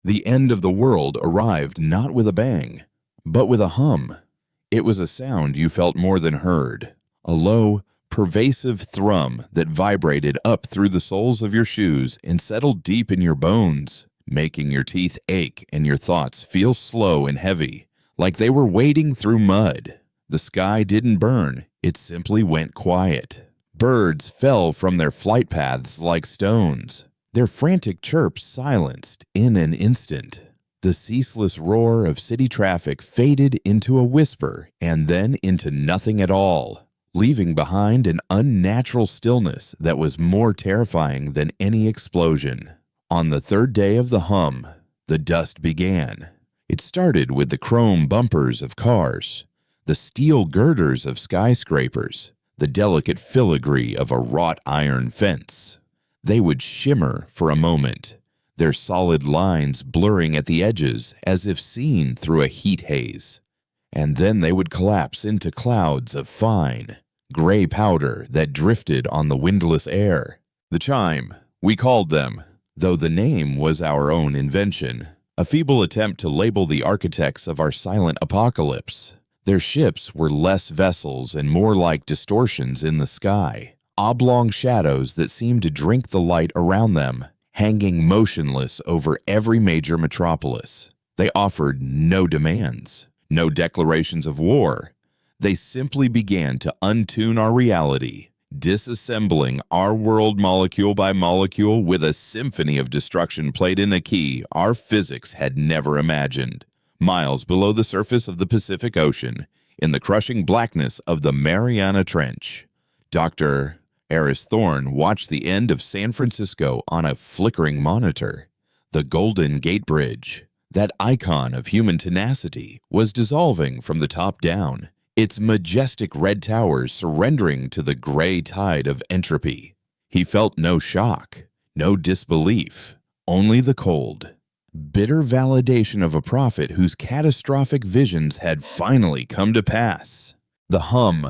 The end of the world arrived not with a bang, but with a hum. It was a sound you felt more than heard, a low, pervasive thrum that vibrated up through the soles of your shoes and settled deep in your bones, making your teeth ache and your thoughts feel slow and heavy, like they were wading through mud. The sky didn't burn, it simply went quiet. Birds fell from their flight paths like stones, their frantic chirps silenced in an instant. The ceaseless roar of city traffic faded into a whisper and then into nothing at all, leaving behind an unnatural stillness that was more terrifying than any explosion. On the third day of the hum, the dust began. It started with the chrome bumpers of cars, the steel girders of skyscrapers, the delicate filigree of a wrought iron fence. They would shimmer for a moment, their solid lines blurring at the edges as if seen through a heat haze. And then they would collapse into clouds of fine, gray powder that drifted on the windless air. The chime, we called them, though the name was our own invention, a feeble attempt to label the architects of our silent apocalypse. Their ships were less vessels and more like distortions in the sky, oblong shadows that seemed to drink the light around them, hanging motionless over every major metropolis. They offered no demands, no declarations of war. They simply began to untune our reality, disassembling our world molecule by molecule with a symphony of destruction played in a key our physics had never imagined. Miles below the surface of the Pacific Ocean, in the crushing blackness of the Mariana Trench, Dr. Eris Thorne watched the end of San Francisco on a flickering monitor. The Golden Gate Bridge, that icon of human tenacity, was dissolving from the top down, its majestic red towers surrendering to the gray tide of entropy. He felt no shock, no disbelief, only the cold, bitter validation of a prophet whose catastrophic visions had finally come to pass. The hum,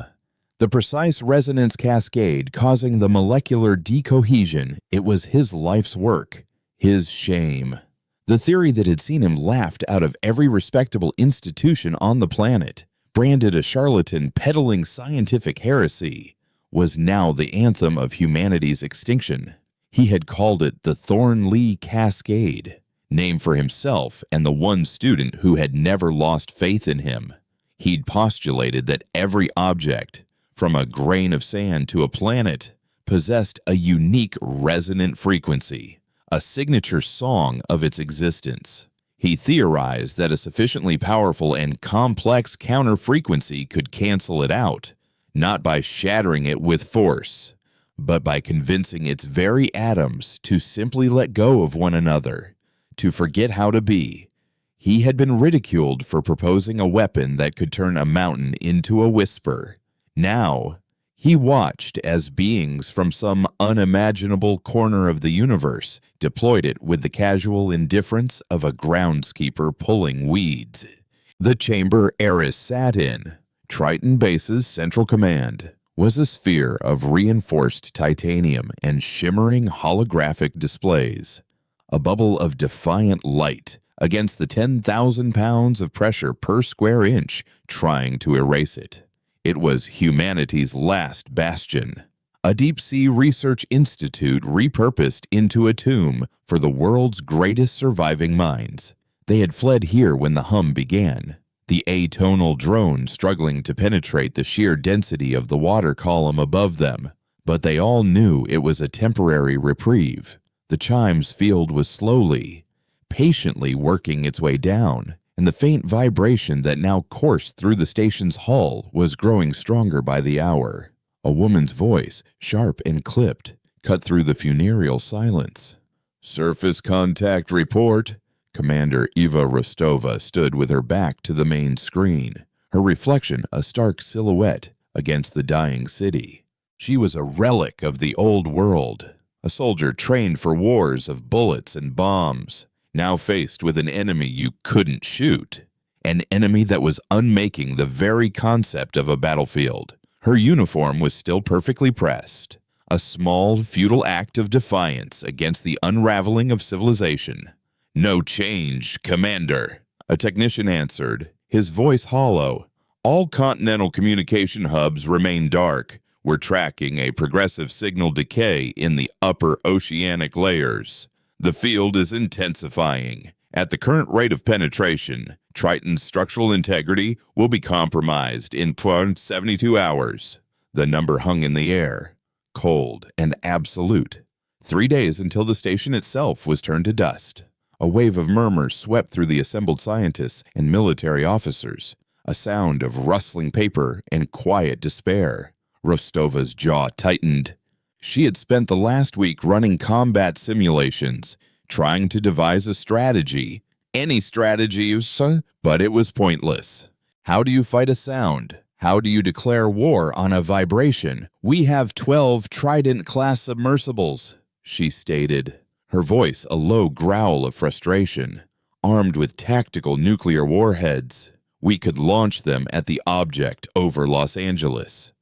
the precise resonance cascade causing the molecular decohesion, it was his life's work, his shame. The theory that had seen him laughed out of every respectable institution on the planet, branded a charlatan peddling scientific heresy, was now the anthem of humanity's extinction. He had called it the Thorne-Lee Cascade, named for himself and the one student who had never lost faith in him. He'd postulated that every object, from a grain of sand to a planet, possessed a unique resonant frequency, a signature song of its existence. He theorized that a sufficiently powerful and complex counter-frequency could cancel it out, not by shattering it with force, but by convincing its very atoms to simply let go of one another, to forget how to be. He had been ridiculed for proposing a weapon that could turn a mountain into a whisper. Now, he watched as beings from some unimaginable corner of the universe deployed it with the casual indifference of a groundskeeper pulling weeds. The chamber Eris sat in, Triton Base's central command, was a sphere of reinforced titanium and shimmering holographic displays, a bubble of defiant light against the 10,000 pounds of pressure per square inch trying to erase it. It was humanity's last bastion, a deep-sea research institute repurposed into a tomb for the world's greatest surviving minds. They had fled here when the hum began, the atonal drone struggling to penetrate the sheer density of the water column above them, but they all knew it was a temporary reprieve. The chime's field was slowly, patiently working its way down, and the faint vibration that now coursed through the station's hull was growing stronger by the hour. A woman's voice, sharp and clipped, cut through the funereal silence. "Surface contact report." Commander Eva Rostova stood with her back to the main screen, her reflection a stark silhouette against the dying city. She was a relic of the old world, a soldier trained for wars of bullets and bombs, now faced with an enemy you couldn't shoot, an enemy that was unmaking the very concept of a battlefield. Her uniform was still perfectly pressed, a small, futile act of defiance against the unraveling of civilization. "No change, Commander," a technician answered, his voice hollow. "All continental communication hubs remain dark. We're tracking a progressive signal decay in the upper oceanic layers. The field is intensifying. At the current rate of penetration, Triton's structural integrity will be compromised in 72 hours. The number hung in the air, cold and absolute. 3 days until the station itself was turned to dust. A wave of murmurs swept through the assembled scientists and military officers, a sound of rustling paper and quiet despair. Rostova's jaw tightened. She had spent the last week running combat simulations, trying to devise a strategy. Any strategy, but it was pointless. How do you fight a sound? How do you declare war on a vibration? We have 12 Trident-class submersibles, she stated, her voice a low growl of frustration. Armed with tactical nuclear warheads, we could launch them at the object over Los Angeles.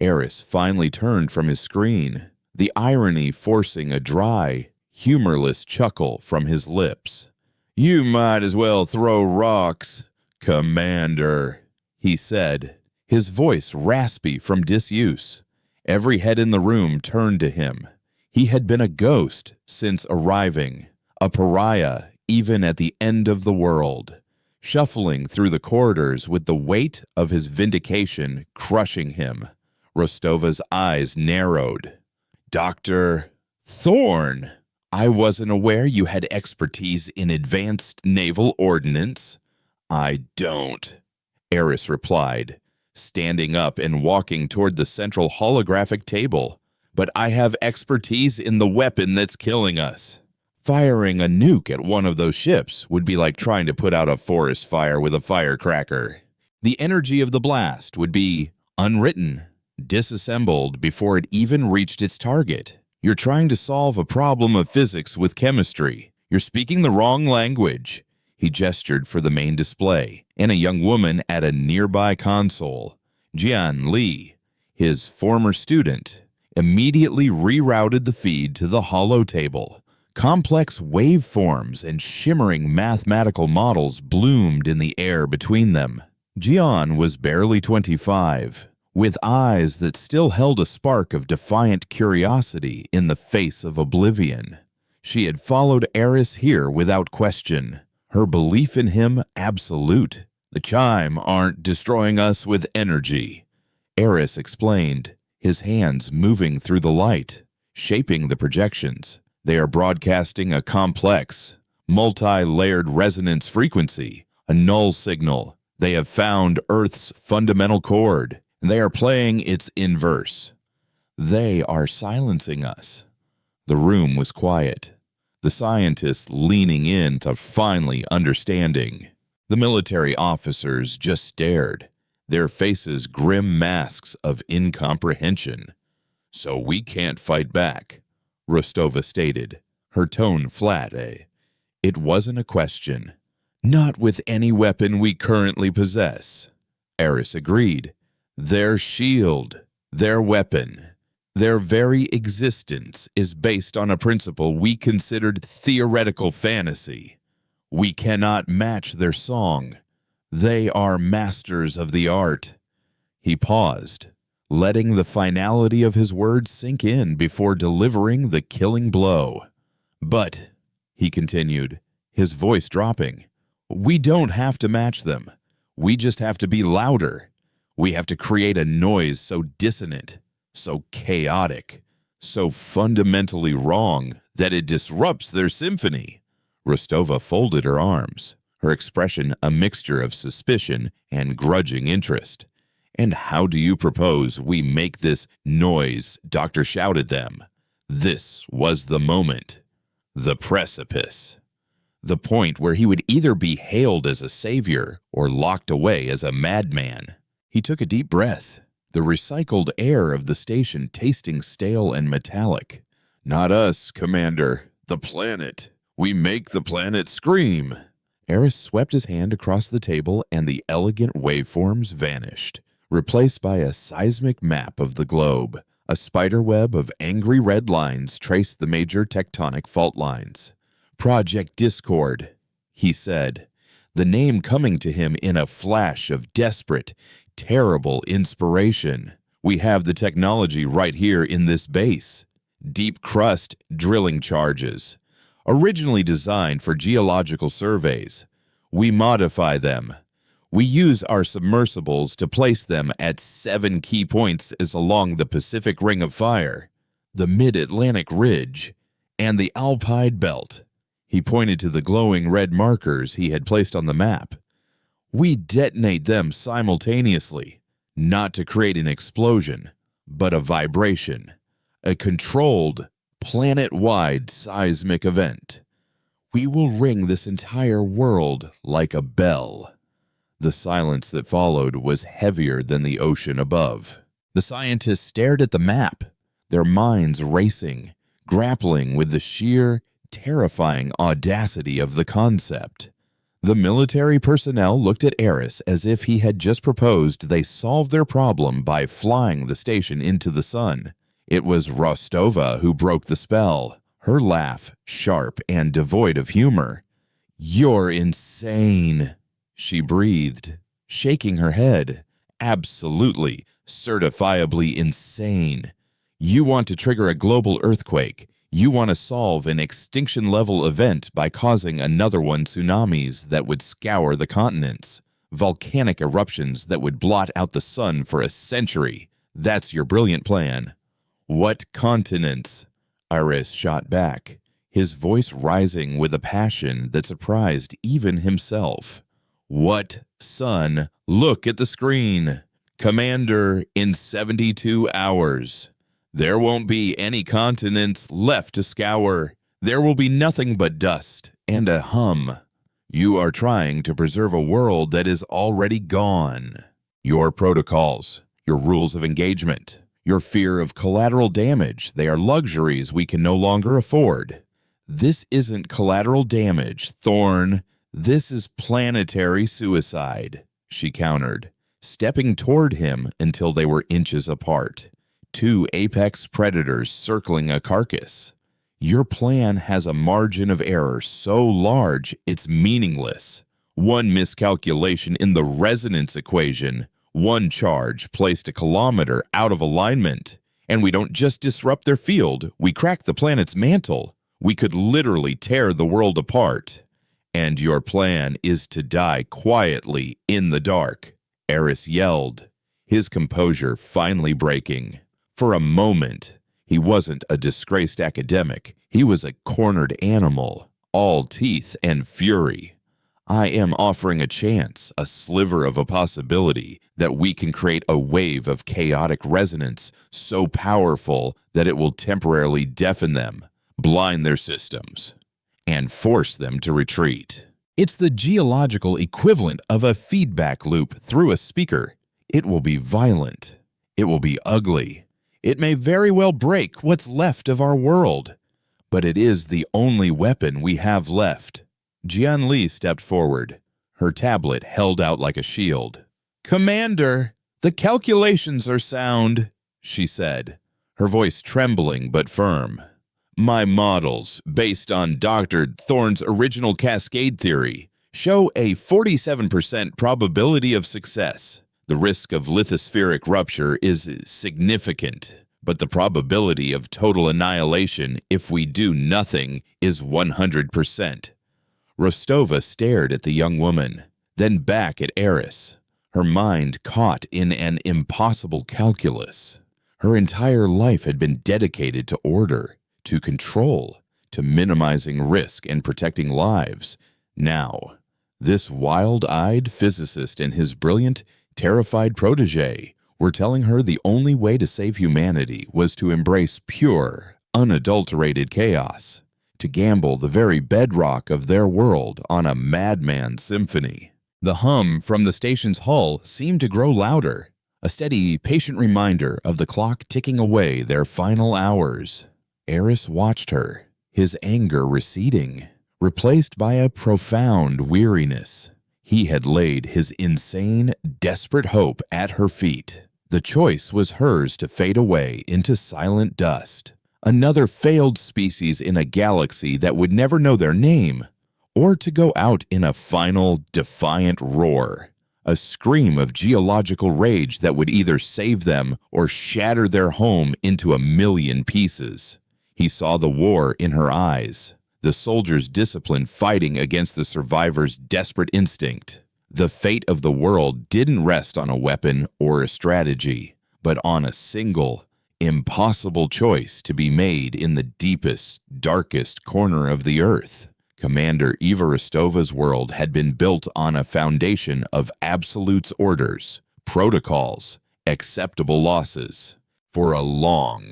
Eris finally turned from his screen, the irony forcing a dry, humorless chuckle from his lips. "You might as well throw rocks, Commander," he said, his voice raspy from disuse. Every head in the room turned to him. He had been a ghost since arriving, a pariah even at the end of the world, shuffling through the corridors with the weight of his vindication crushing him. Rostova's eyes narrowed. "Dr. Thorne, I wasn't aware you had expertise in advanced naval ordnance." "I don't," Eris replied, standing up and walking toward the central holographic table. "But I have expertise in the weapon that's killing us. Firing a nuke at one of those ships would be like trying to put out a forest fire with a firecracker. The energy of the blast would be unwritten, disassembled before it even reached its target. You're trying to solve a problem of physics with chemistry. You're speaking the wrong language." He gestured for the main display, and a young woman at a nearby console. Jian Li, his former student, immediately rerouted the feed to the holo table. Complex waveforms and shimmering mathematical models bloomed in the air between them. Jian was barely 25, with eyes that still held a spark of defiant curiosity in the face of oblivion. She had followed Eris here without question, her belief in him absolute. "The chime aren't destroying us with energy," Eris explained, his hands moving through the light, shaping the projections. "They are broadcasting a complex, multi-layered resonance frequency, a null signal. They have found Earth's fundamental chord, and they are playing its inverse. They are silencing us." The room was quiet, the scientists leaning in to finally understanding. The military officers just stared, their faces grim masks of incomprehension. "So we can't fight back," Rostova stated, her tone flat. It wasn't a question. "Not with any weapon we currently possess," Eris agreed. "Their shield, their weapon, their very existence is based on a principle we considered theoretical fantasy. We cannot match their song. They are masters of the art." He paused, letting the finality of his words sink in before delivering the killing blow. "But," he continued, his voice dropping, "we don't have to match them. We just have to be louder. We have to create a noise so dissonant, so chaotic, so fundamentally wrong that it disrupts their symphony." Rostova folded her arms, her expression a mixture of suspicion and grudging interest. "And how do you propose we make this noise?" Doctor shouted them. This was the moment, the precipice, the point where he would either be hailed as a savior or locked away as a madman. He took a deep breath, the recycled air of the station tasting stale and metallic. "Not us, Commander. The planet. We make the planet scream." Eris swept his hand across the table and the elegant waveforms vanished, replaced by a seismic map of the globe. A spiderweb of angry red lines traced the major tectonic fault lines. Project Discord, he said, the name coming to him in a flash of desperate, terrible inspiration. We have the technology right here in this base. Deep crust drilling charges, originally designed for geological surveys. We modify them. We use our submersibles to place them at 7 key points along the Pacific Ring of Fire, the Mid-Atlantic Ridge, and the Alpide Belt. He pointed to the glowing red markers he had placed on the map. We detonate them simultaneously, not to create an explosion, but a vibration, a controlled, planet-wide seismic event. We will ring this entire world like a bell. The silence that followed was heavier than the ocean above. The scientists stared at the map, their minds racing, grappling with the sheer, terrifying audacity of the concept. The military personnel looked at Eris as if he had just proposed they solve their problem by flying the station into the sun. It was Rostova who broke the spell, her laugh sharp and devoid of humor. "You're insane," she breathed, shaking her head. "Absolutely, certifiably insane. You want to trigger a global earthquake. You want to solve an extinction-level event by causing another one, tsunamis that would scour the continents, volcanic eruptions that would blot out the sun for a century. That's your brilliant plan." "What continents?" Iris shot back, his voice rising with a passion that surprised even himself. "What sun? Look at the screen. Commander, in 72 hours. There won't be any continents left to scour. There will be nothing but dust and a hum. You are trying to preserve a world that is already gone. Your protocols, your rules of engagement, your fear of collateral damage, they are luxuries we can no longer afford. This isn't collateral damage, Thorn. This is planetary suicide," she countered, stepping toward him until they were inches apart. 2 apex predators circling a carcass. Your plan has a margin of error so large it's meaningless. One miscalculation in the resonance equation, one charge placed a kilometer out of alignment, and we don't just disrupt their field, we crack the planet's mantle. We could literally tear the world apart. And your plan is to die quietly in the dark, Eris yelled, his composure finally breaking. For a moment, he wasn't a disgraced academic. He was a cornered animal, all teeth and fury. "I am offering a chance, a sliver of a possibility, that we can create a wave of chaotic resonance so powerful that it will temporarily deafen them, blind their systems, and force them to retreat. It's the geological equivalent of a feedback loop through a speaker. It will be violent. It will be ugly. It may very well break what's left of our world, but it is the only weapon we have left." Jian Li stepped forward, her tablet held out like a shield. "Commander, the calculations are sound," she said, her voice trembling but firm. "My models, based on Dr. Thorne's original cascade theory, show a 47% probability of success. The risk of lithospheric rupture is significant, but the probability of total annihilation if we do nothing is 100%. Rostova stared at the young woman, then back at Eris, her mind caught in an impossible calculus. Her entire life had been dedicated to order, to control, to minimizing risk and protecting lives. Now, this wild-eyed physicist and his brilliant, terrified protege were telling her the only way to save humanity was to embrace pure, unadulterated chaos, to gamble the very bedrock of their world on a madman symphony. The hum from the station's hull seemed to grow louder, a steady, patient reminder of the clock ticking away their final hours. Eris watched her, his anger receding, replaced by a profound weariness. He had laid his insane, desperate hope at her feet. The choice was hers to fade away into silent dust, Another failed species in a galaxy that would never know their name, or to go out in a final, defiant roar. A scream of geological rage that would either save them or shatter their home into a million pieces. He saw the war in her eyes, the soldiers' discipline fighting against the survivors' desperate instinct. The fate of the world didn't rest on a weapon or a strategy, but on a single, impossible choice to be made in the deepest, darkest corner of the earth. Commander Eva Rostova's world had been built on a foundation of absolute orders, protocols, acceptable losses. For a long,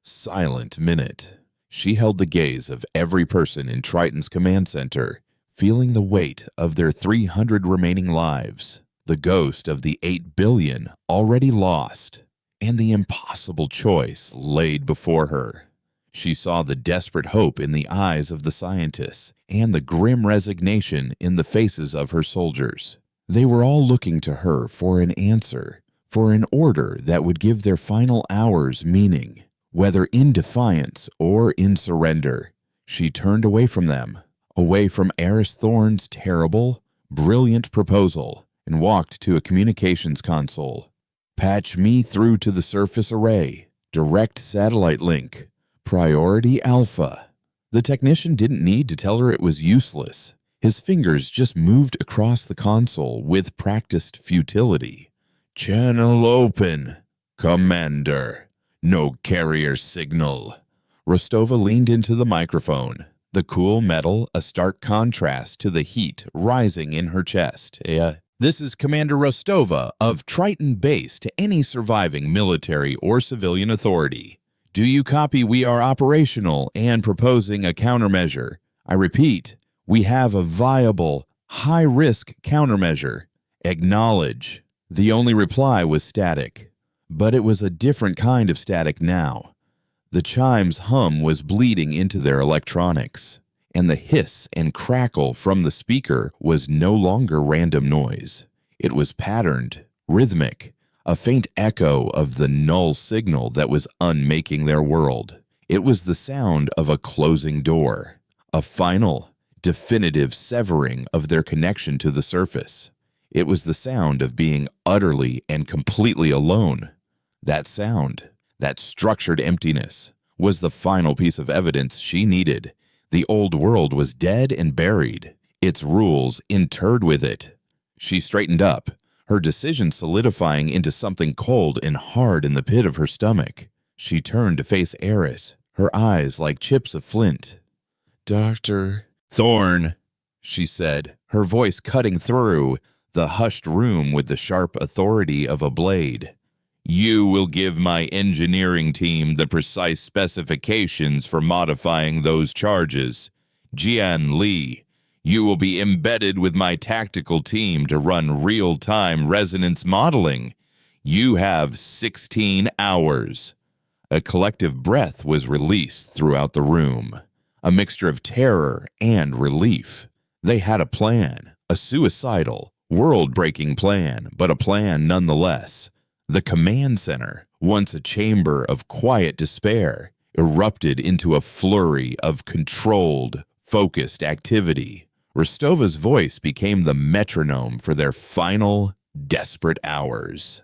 silent minute, she held the gaze of every person in Triton's command center, feeling the weight of their 300 remaining lives, the ghost of the 8 billion already lost, and the impossible choice laid before her. She saw the desperate hope in the eyes of the scientists and the grim resignation in the faces of her soldiers. They were all looking to her for an answer, for an order that would give their final hours meaning, whether in defiance or in surrender. She turned away from them, away from Eris Thorne's terrible, brilliant proposal, and walked to a communications console. Patch me through to the surface array. Direct satellite link. Priority Alpha. The technician didn't need to tell her it was useless. His fingers just moved across the console with practiced futility. Channel open. Commander. No carrier signal. Rostova leaned into the microphone. The cool metal a stark contrast to the heat rising in her chest. This is Commander Rostova of Triton Base to any surviving military or civilian authority. Do you copy? We are operational and proposing a countermeasure. I repeat, we have a viable, high-risk countermeasure. Acknowledge. The only reply was static. But it was a different kind of static now. The chime's hum was bleeding into their electronics, and the hiss and crackle from the speaker was no longer random noise. It was patterned, rhythmic, a faint echo of the null signal that was unmaking their world. It was the sound of a closing door, a final, definitive severing of their connection to the surface. It was the sound of being utterly and completely alone. That sound, that structured emptiness, was the final piece of evidence she needed. The old world was dead and buried, its rules interred with it. She straightened up, her decision solidifying into something cold and hard in the pit of her stomach. She turned to face Eris, her eyes like chips of flint. Dr. Thorne, she said, her voice cutting through the hushed room with the sharp authority of a blade. You will give my engineering team the precise specifications for modifying those charges. Jian Li, you will be embedded with my tactical team to run real-time resonance modeling. You have 16 hours. A collective breath was released throughout the room, a mixture of terror and relief. They had a plan, a suicidal, world-breaking plan, but a plan nonetheless. The command center, once a chamber of quiet despair, erupted into a flurry of controlled, focused activity. Rostova's voice became the metronome for their final, desperate hours.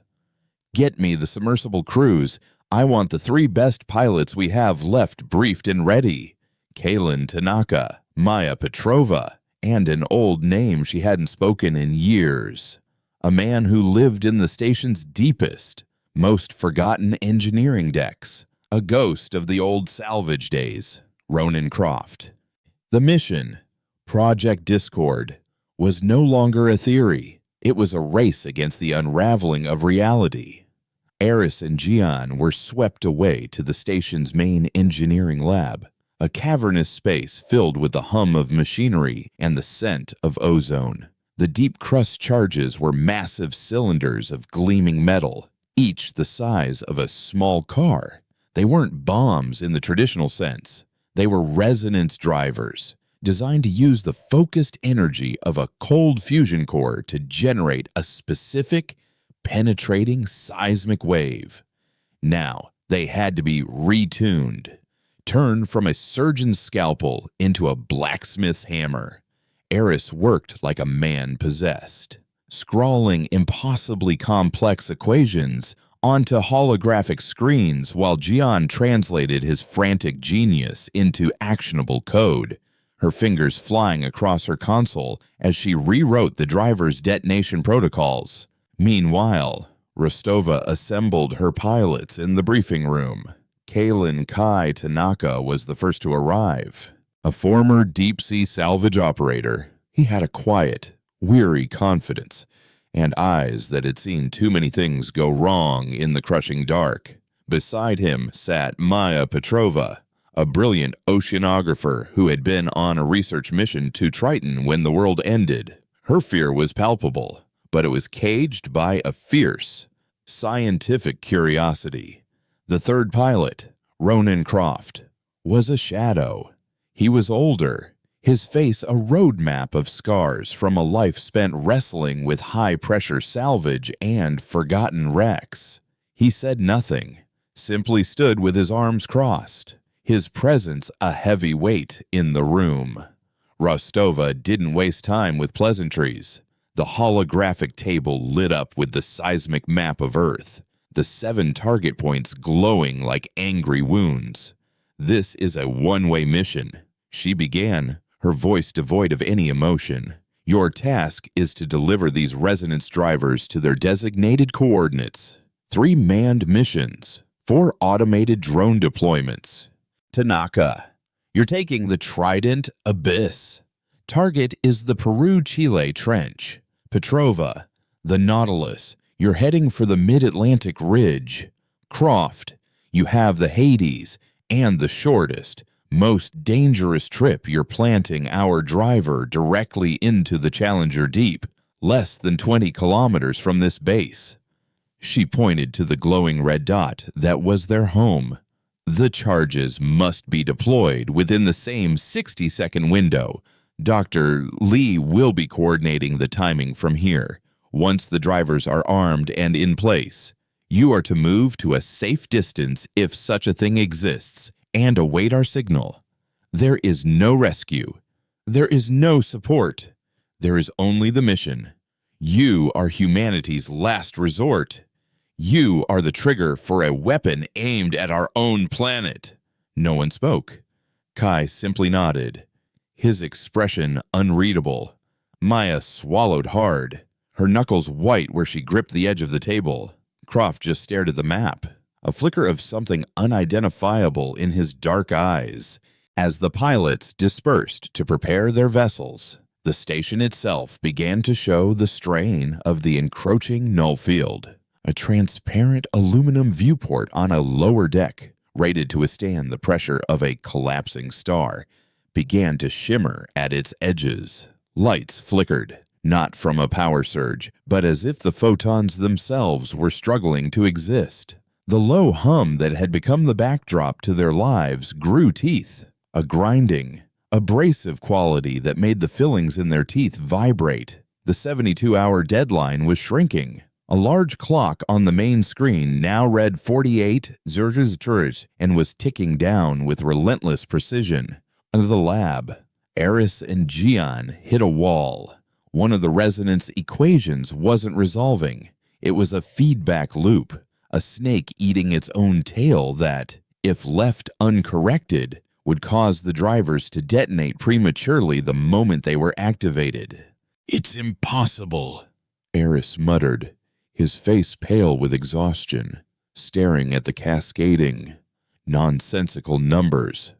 Get me the submersible crews. I want the 3 best pilots we have left briefed and ready. Kaylin Tanaka, Maya Petrova, and an old name she hadn't spoken in years. A man who lived in the station's deepest, most forgotten engineering decks. A ghost of the old salvage days, Ronan Croft. The mission, Project Discord, was no longer a theory. It was a race against the unraveling of reality. Eris and Jian were swept away to the station's main engineering lab, a cavernous space filled with the hum of machinery and the scent of ozone. The deep crust charges were massive cylinders of gleaming metal, each the size of a small car. They weren't bombs in the traditional sense. They were resonance drivers, designed to use the focused energy of a cold fusion core to generate a specific, penetrating seismic wave. Now, they had to be retuned. turned from a surgeon's scalpel into a blacksmith's hammer. Eris worked like a man possessed, scrawling impossibly complex equations onto holographic screens while Gian translated his frantic genius into actionable code, her fingers flying across her console as she rewrote the driver's detonation protocols. Meanwhile, Rostova assembled her pilots in the briefing room. Kalen Kai Tanaka was the first to arrive. A former deep-sea salvage operator, he had a quiet, weary confidence and eyes that had seen too many things go wrong in the crushing dark. Beside him sat Maya Petrova, a brilliant oceanographer who had been on a research mission to Triton when the world ended. Her fear was palpable, but it was caged by a fierce, scientific curiosity. The third pilot, Ronan Croft, was a shadow. He was older, his face a roadmap of scars from a life spent wrestling with high-pressure salvage and forgotten wrecks. He said nothing, simply stood with his arms crossed, his presence a heavy weight in the room. Rostova didn't waste time with pleasantries. The holographic table lit up with the seismic map of Earth, the 7 target points glowing like angry wounds. This is a one-way mission, she began, her voice devoid of any emotion. Your task is to deliver these resonance drivers to their designated coordinates. 3 manned missions, 4 automated drone deployments. Tanaka, you're taking the Trident Abyss. Target is the Peru-Chile Trench. Petrova, the Nautilus, you're heading for the Mid-Atlantic Ridge. Croft, you have the Hades and the shortest, most dangerous trip. You're planting our driver directly into the Challenger Deep, less than 20 kilometers from this base. She pointed to the glowing red dot that was their home. The charges must be deployed within the same 60-second window. Dr. Lee will be coordinating the timing from here. Once the drivers are armed and in place, you are to move to a safe distance if such a thing exists, and await our signal. There is no rescue. There is no support. There is only the mission. You are humanity's last resort. You are the trigger for a weapon aimed at our own planet. No one spoke. Kai simply nodded, his expression unreadable. Maya swallowed hard, her knuckles white where she gripped the edge of the table. Croft just stared at the map, a flicker of something unidentifiable in his dark eyes. As the pilots dispersed to prepare their vessels, the station itself began to show the strain of the encroaching null field. A transparent aluminum viewport on a lower deck, rated to withstand the pressure of a collapsing star, began to shimmer at its edges. Lights flickered, not from a power surge, but as if the photons themselves were struggling to exist. The low hum that had become the backdrop to their lives grew teeth, a grinding, abrasive quality that made the fillings in their teeth vibrate. The 72-hour deadline was shrinking. A large clock on the main screen now read 48 Zurz and was ticking down with relentless precision. In the lab, Eris and Gian hit a wall. One of the resonance equations wasn't resolving. It was a feedback loop, a snake eating its own tail that, if left uncorrected, would cause the drivers to detonate prematurely the moment they were activated. "It's impossible," Eris muttered, his face pale with exhaustion, staring at the cascading, nonsensical numbers.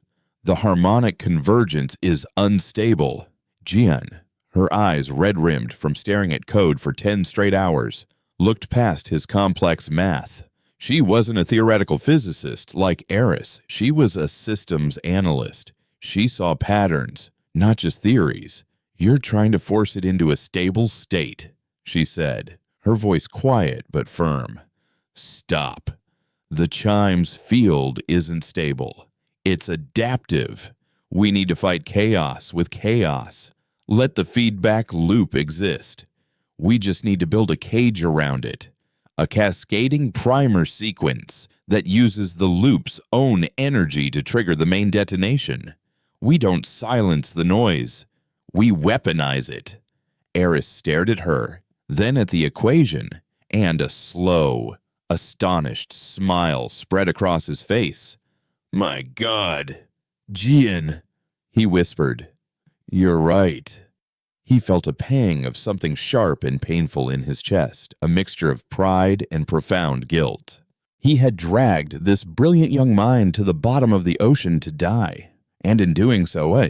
"The harmonic convergence is unstable." Gian, her eyes red-rimmed from staring at code for 10 straight hours, looked past his complex math. She wasn't a theoretical physicist like Eris. She was a systems analyst. She saw patterns, not just theories. "You're trying to force it into a stable state," she said, her voice quiet but firm. "Stop. The chime's field isn't stable. It's adaptive. We need to fight chaos with chaos. Let the feedback loop exist. We just need to build a cage around it. a cascading primer sequence that uses the loop's own energy to trigger the main detonation. We don't silence the noise. We weaponize it. Eris stared at her, then at the equation, and a slow, astonished smile spread across his face. "My God, Gian," he whispered. "You're right." He felt a pang of something sharp and painful in his chest, a mixture of pride and profound guilt. He had dragged this brilliant young mind to the bottom of the ocean to die, and in doing so,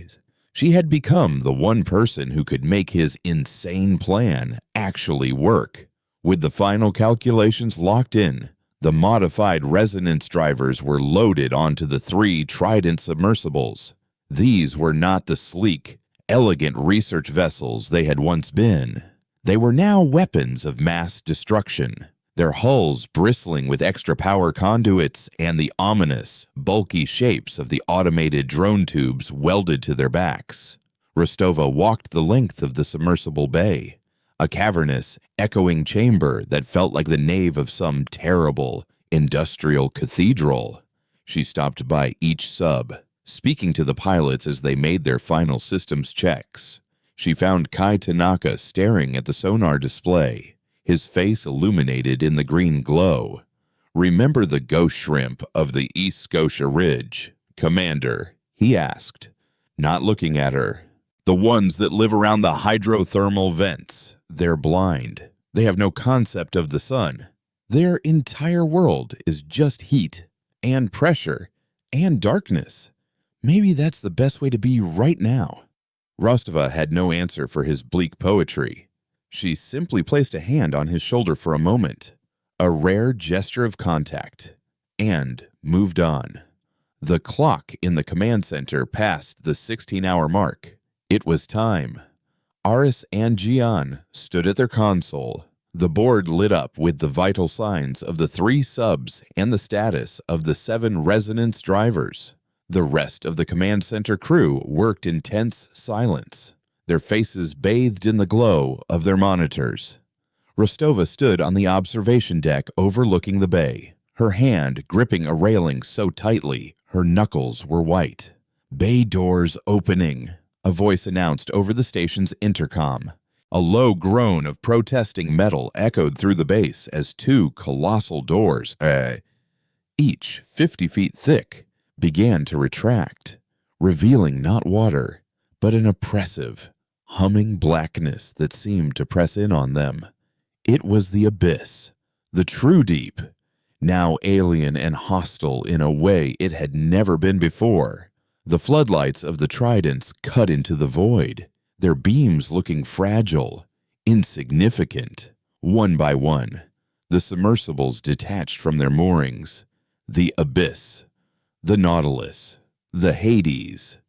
she had become the one person who could make his insane plan actually work. With the final calculations locked in, the modified resonance drivers were loaded onto the 3 Trident submersibles. These were not the sleek, elegant research vessels they had once been. They were now weapons of mass destruction, their hulls bristling with extra power conduits and the ominous, bulky shapes of the automated drone tubes welded to their backs. Rostova walked the length of the submersible bay, a cavernous, echoing chamber that felt like the nave of some terrible, industrial cathedral. She stopped by each sub, speaking to the pilots as they made their final systems checks. She found Kai Tanaka staring at the sonar display, his face illuminated in the green glow. "Remember the ghost shrimp of the East Scotia Ridge, Commander?" he asked, not looking at her. "The ones that live around the hydrothermal vents. They're blind. They have no concept of the sun. Their entire world is just heat and pressure and darkness. Maybe that's the best way to be right now." Rostova had no answer for his bleak poetry. She simply placed a hand on his shoulder for a moment, a rare gesture of contact, and moved on. The clock in the command center passed the 16-hour mark. It was time. Aris and Gian stood at their console. The board lit up with the vital signs of the 3 subs and the status of the 7 resonance drivers. The rest of the command center crew worked in tense silence, their faces bathed in the glow of their monitors. Rostova stood on the observation deck overlooking the bay, her hand gripping a railing so tightly her knuckles were white. "Bay doors opening," a voice announced over the station's intercom. A low groan of protesting metal echoed through the base as 2 colossal doors, each 50 feet thick, began to retract, revealing not water, but an oppressive, humming blackness that seemed to press in on them. It was the abyss, the true deep, now alien and hostile in a way it had never been before. The floodlights of the Tridents cut into the void, their beams looking fragile, insignificant. One by one, the submersibles detached from their moorings. The abyss, the Nautilus, the Hades.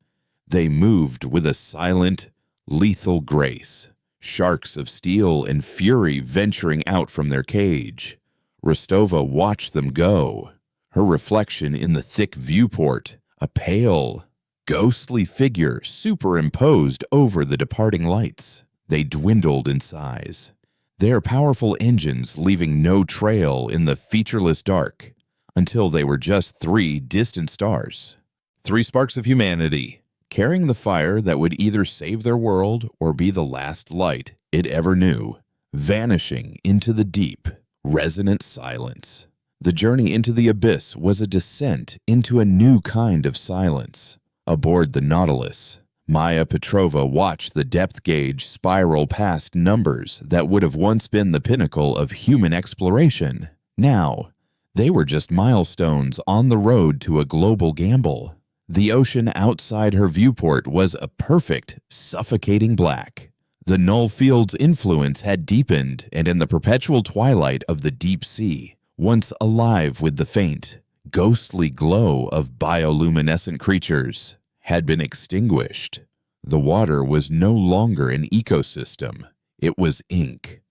They moved with a silent, lethal grace, sharks of steel and fury venturing out from their cage. Rostova watched them go, her reflection in the thick viewport, a pale, ghostly figure superimposed over the departing lights. They dwindled in size, their powerful engines leaving no trail in the featureless dark, until they were just 3 distant stars. 3 sparks of humanity, carrying the fire that would either save their world or be the last light it ever knew, vanishing into the deep, resonant silence. The journey into the abyss was a descent into a new kind of silence. Aboard the Nautilus, Maya Petrova watched the depth gauge spiral past numbers that would have once been the pinnacle of human exploration. Now, they were just milestones on the road to a global gamble. The ocean outside her viewport was a perfect, suffocating black. The null field's influence had deepened, and in the perpetual twilight of the deep sea, once alive with the faint, ghostly glow of bioluminescent creatures, had been extinguished. The water was no longer an ecosystem. It was ink.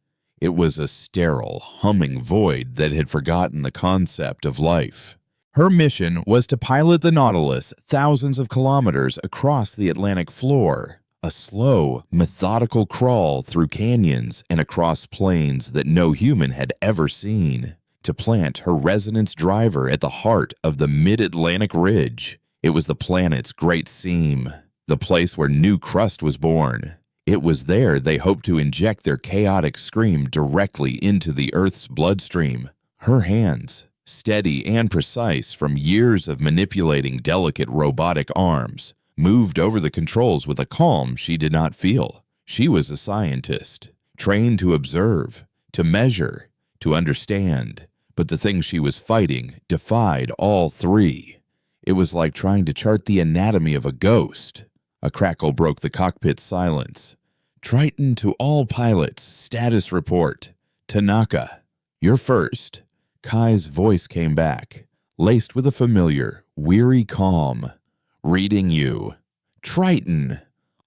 It was a sterile, humming void that had forgotten the concept of life. Her mission was to pilot the Nautilus thousands of kilometers across the Atlantic floor, A slow, methodical crawl through canyons and across plains that no human had ever seen, to plant her resonance driver at the heart of the mid-Atlantic ridge. It was the planet's great seam, the place where new crust was born. It was there they hoped to inject their chaotic scream directly into the Earth's bloodstream. Her hands, steady and precise from years of manipulating delicate robotic arms, moved over the controls with a calm she did not feel. She was a scientist, trained to observe, to measure, to understand, but the thing she was fighting defied all three. It was like trying to chart the anatomy of a ghost. A crackle broke the cockpit silence. Triton to all pilots, status report. Tanaka, you're first. Kai's voice came back, laced with a familiar, weary calm. Reading you. Triton.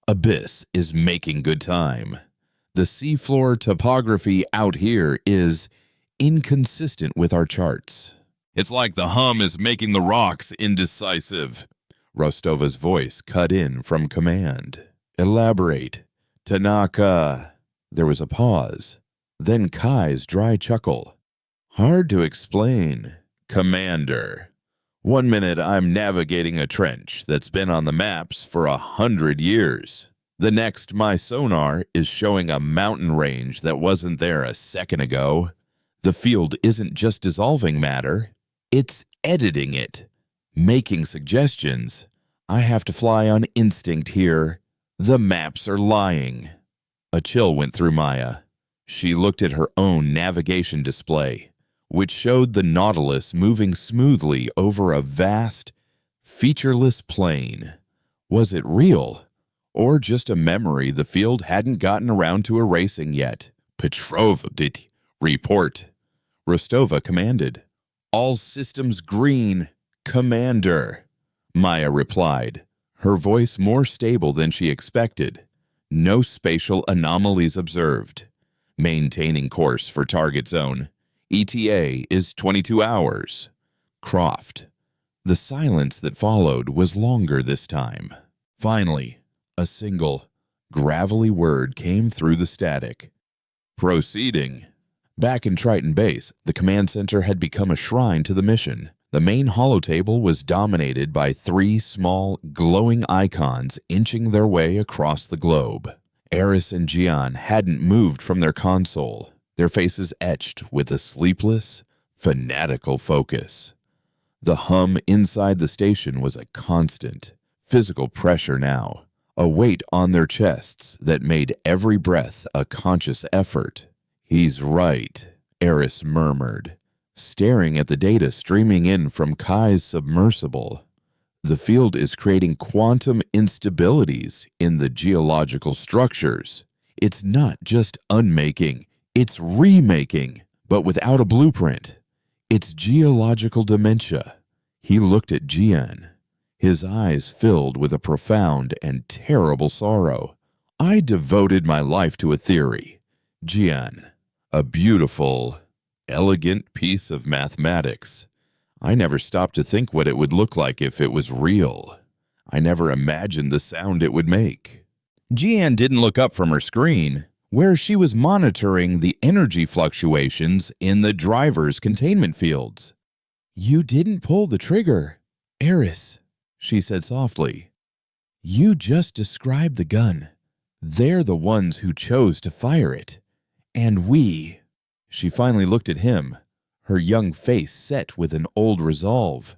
Abyss is making good time. The seafloor topography out here is inconsistent with our charts. It's like the hum is making the rocks indecisive. Rostova's voice cut in from command. Elaborate. Tanaka. There was a pause. Then Kai's dry chuckle. Hard to explain. Commander. 1 minute I'm navigating a trench that's been on the maps for 100 years. The next, my sonar is showing a mountain range that wasn't there a second ago. The field isn't just dissolving matter, it's editing it, making suggestions. I have to fly on instinct here. The maps are lying. A chill went through Maya. She looked at her own navigation display, which showed the Nautilus moving smoothly over a vast, featureless plain. Was it real, or just a memory the field hadn't gotten around to erasing yet? Petrova, report. Rostova commanded. All systems green, Commander. Maya replied, her voice more stable than she expected. No spatial anomalies observed. Maintaining course for target zone. ETA is 22 hours. Croft. The silence that followed was longer this time. Finally, a single, gravelly word came through the static. Proceeding. Back in Triton Base, the command center had become a shrine to the mission. The main holotable was dominated by 3 small, glowing icons inching their way across the globe. Eris and Gian hadn't moved from their console, their faces etched with a sleepless, fanatical focus. The hum inside the station was a constant, physical pressure now, a weight on their chests that made every breath a conscious effort. He's right, Eris murmured, staring at the data streaming in from Kai's submersible. The field is creating quantum instabilities in the geological structures. It's not just unmaking, it's remaking, but without a blueprint. It's geological dementia. He looked at Gian, his eyes filled with a profound and terrible sorrow. I devoted my life to a theory, Gian, a beautiful, elegant piece of mathematics. I never stopped to think what it would look like if it was real. I never imagined the sound it would make. Gian didn't look up from her screen, where she was monitoring the energy fluctuations in the driver's containment fields. You didn't pull the trigger, Eris, she said softly. You just described the gun. They're the ones who chose to fire it. And we. She finally looked at him, her young face set with an old resolve.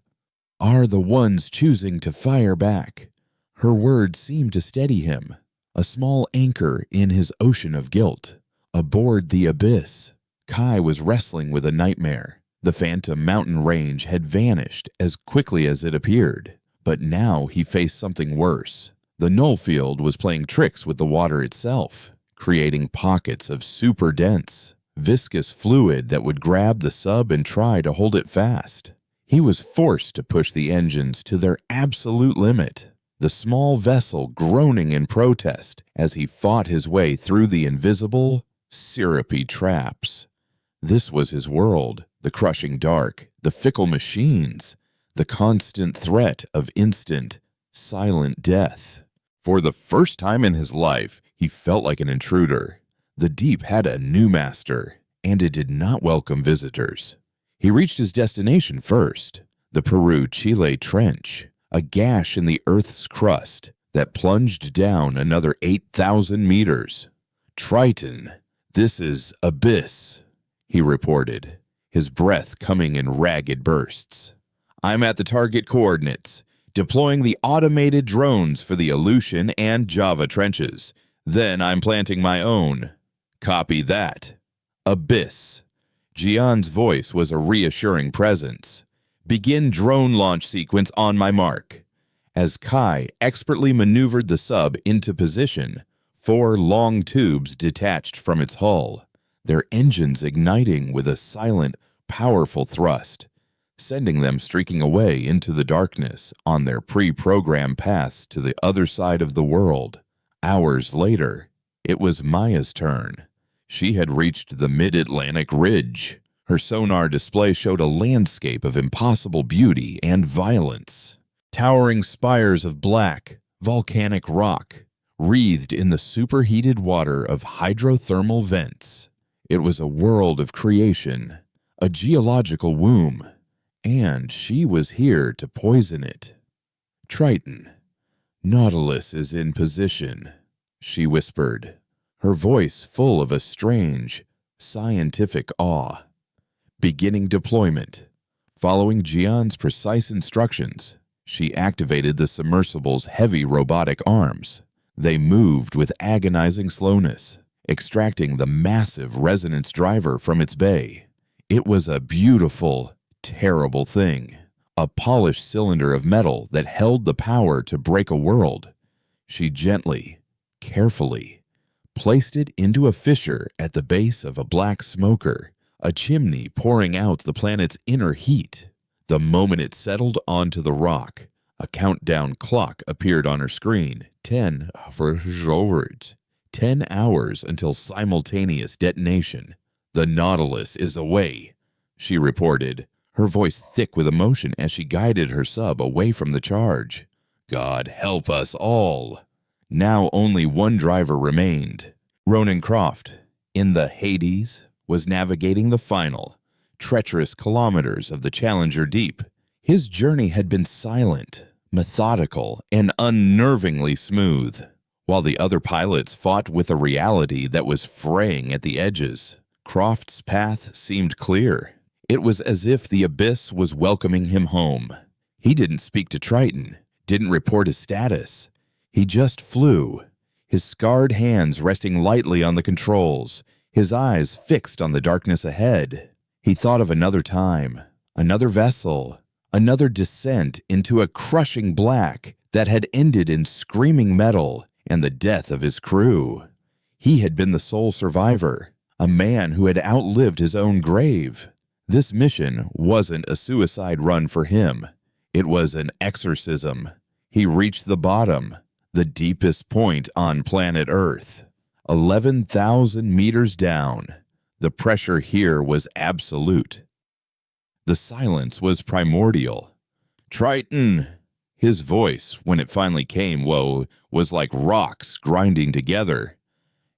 Are the ones choosing to fire back. Her words seemed to steady him, a small anchor in his ocean of guilt. Aboard the abyss, Kai was wrestling with a nightmare. The phantom mountain range had vanished as quickly as it appeared, but now he faced something worse. The null field was playing tricks with the water itself, creating pockets of super dense, viscous fluid that would grab the sub and try to hold it fast. He was forced to push the engines to their absolute limit, the small vessel groaning in protest as he fought his way through the invisible, syrupy traps. This was his world, the crushing dark, the fickle machines, the constant threat of instant, silent death. For the first time in his life, he felt like an intruder. The deep had a new master, and it did not welcome visitors. He reached his destination first, the Peru-Chile Trench, a gash in the Earth's crust that plunged down another 8,000 meters. "Triton, this is Abyss," he reported, his breath coming in ragged bursts. "I'm at the target coordinates, deploying the automated drones for the Aleutian and Java trenches. Then I'm planting my own. Copy that. Abyss." Jian's voice was a reassuring presence. "Begin drone launch sequence on my mark." As Kai expertly maneuvered the sub into position, 4 long tubes detached from its hull, their engines igniting with a silent, powerful thrust, sending them streaking away into the darkness on their pre-programmed paths to the other side of the world. Hours later, it was Maya's turn. She had reached the mid-Atlantic ridge. Her sonar display showed a landscape of impossible beauty and violence. Towering spires of black, volcanic rock, wreathed in the superheated water of hydrothermal vents. It was a world of creation, a geological womb, and she was here to poison it. "Triton, Nautilus is in position," she whispered, her voice full of a strange, scientific awe. "Beginning deployment." Following Jian's precise instructions, she activated the submersible's heavy robotic arms. They moved with agonizing slowness, extracting the massive resonance driver from its bay. It was a beautiful, terrible thing, a polished cylinder of metal that held the power to break a world. She gently, carefully, placed it into a fissure at the base of a black smoker, a chimney pouring out the planet's inner heat. The moment it settled onto the rock, a countdown clock appeared on her screen. 10 hours. 10 hours until simultaneous detonation. "The Nautilus is away," she reported, her voice thick with emotion as she guided her sub away from the charge. "God help us all." Now only one driver remained. Ronan Croft, in the Hades, was navigating the final, treacherous kilometers of the Challenger Deep. His journey had been silent, methodical, and unnervingly smooth, while the other pilots fought with a reality that was fraying at the edges. Croft's path seemed clear. It was as if the Abyss was welcoming him home. He didn't speak to Triton, didn't report his status. He just flew, his scarred hands resting lightly on the controls, his eyes fixed on the darkness ahead. He thought of another time, another vessel, another descent into a crushing black that had ended in screaming metal and the death of his crew. He had been the sole survivor, a man who had outlived his own grave. This mission wasn't a suicide run for him. It was an exorcism. He reached the bottom, the deepest point on planet Earth. 11,000 meters down. The pressure here was absolute. The silence was primordial. "Triton!" His voice, when it finally came, was like rocks grinding together.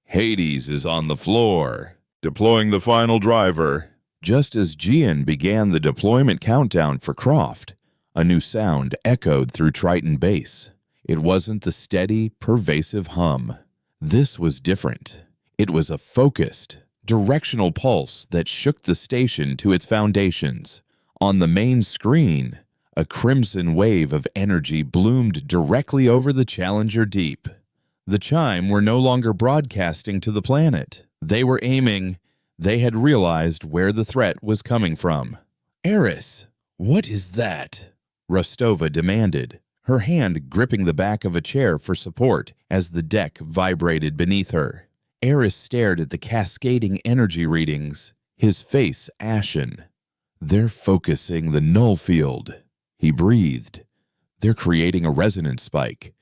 "Hades is on the floor. Deploying the final driver." Just as Jian began the deployment countdown for Croft, a new sound echoed through Triton Base. It wasn't the steady, pervasive hum. This was different. It was a focused, directional pulse that shook the station to its foundations. On the main screen, a crimson wave of energy bloomed directly over the Challenger Deep. The chime were no longer broadcasting to the planet. They were aiming. They had realized where the threat was coming from. "Eris, what is that?" Rostova demanded, her hand gripping the back of a chair for support as the deck vibrated beneath her. Eris stared at the cascading energy readings, his face ashen. "They're focusing the null field," he breathed. "They're creating a resonance spike.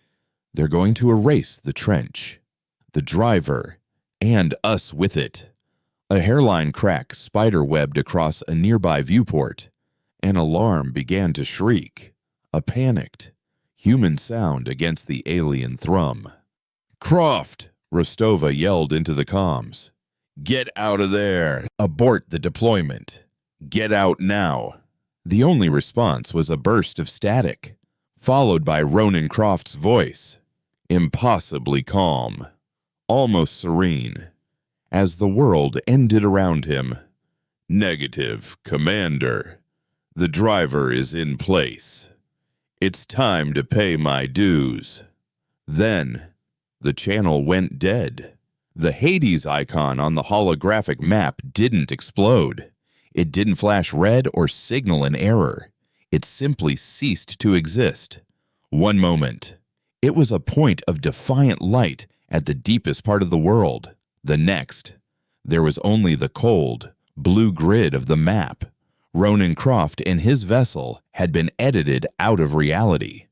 They're going to erase the trench, the driver, and us with it." A hairline crack spider-webbed across a nearby viewport. An alarm began to shriek. A panicked, human sound against the alien thrum. "Croft!" Rostova yelled into the comms. "Get out of there! Abort the deployment! Get out now!" The only response was a burst of static, followed by Ronan Croft's voice, impossibly calm, almost serene, as the world ended around him. "Negative, Commander. The driver is in place. It's time to pay my dues." Then, the channel went dead. The Hades icon on the holographic map didn't explode. It didn't flash red or signal an error. It simply ceased to exist. One moment, it was a point of defiant light at the deepest part of the world. The next, there was only the cold, blue grid of the map. Ronan Croft and his vessel had been edited out of reality.